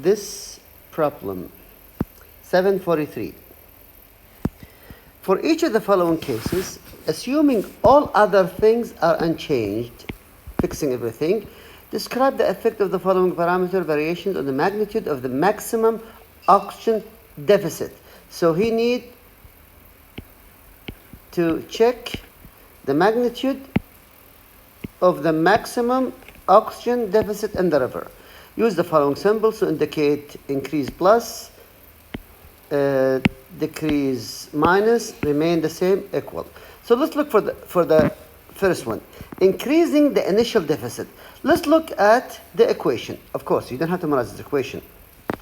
this problem. 743. For each of the following cases, assuming all other things are unchanged, fixing everything, describe the effect of the following parameter variations on the magnitude of the maximum oxygen deficit. So he needs to check the magnitude of the maximum oxygen deficit in the river. Use the following symbols to indicate increase plus, decrease minus, remain the same, equal. So let's look for the first one. Increasing the initial deficit. Let's look at the equation. Of course, you don't have to memorize this equation.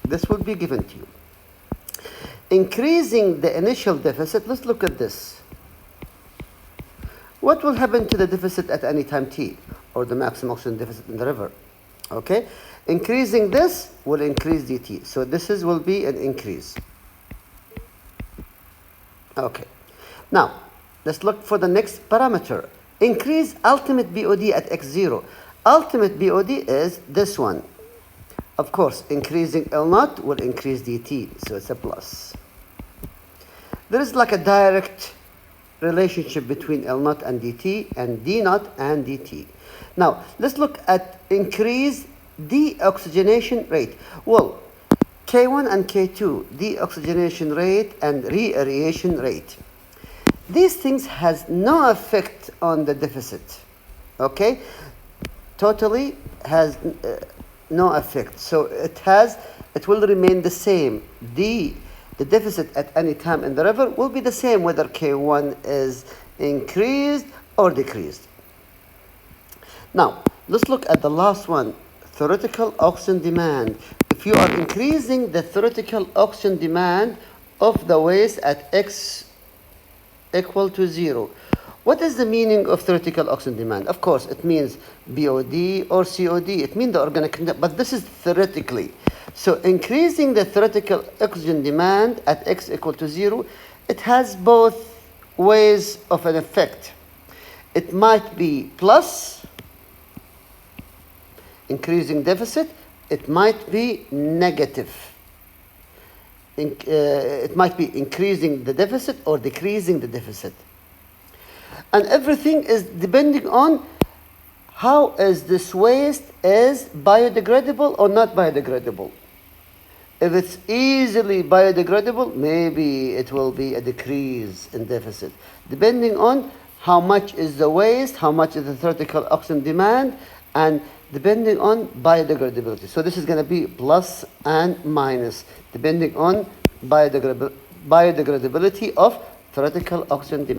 This will be given to you. Increasing the initial deficit, let's look at this. What will happen to the deficit at any time t, or the maximum oxygen deficit in the river? Okay? Increasing this will increase dt. So this will be an increase. Okay. Now, let's look for the next parameter. Increase ultimate BOD at x0. Ultimate BOD is this one. Of course, increasing L0 will increase dt, so it's a plus. There is like a direct relationship between L0 and dt and D0 and dt. Now, let's look at increase deoxygenation rate. Well, K1 and K2, deoxygenation rate and reaeration rate. These things has no effect on the deficit, okay? Totally has no effect. So it will remain the same. The deficit at any time in the river will be the same whether K1 is increased or decreased. Now, let's look at the last one, theoretical oxygen demand. If you are increasing the theoretical oxygen demand of the waste at x equal to 0, what is the meaning of theoretical oxygen demand? Of course, it means BOD or COD. It means the organic, but this is theoretically. So increasing the theoretical oxygen demand at x equal to 0, it has both ways of an effect. It might be plus, increasing deficit. It might be negative. It might be increasing the deficit or decreasing the deficit. And everything is depending on how is this waste is biodegradable or not biodegradable. If it's easily biodegradable, maybe it will be a decrease in deficit. Depending on how much is the waste, how much is the theoretical oxygen demand, and depending on biodegradability. So this is going to be plus and minus, depending on biodegradability of theoretical oxygen demand.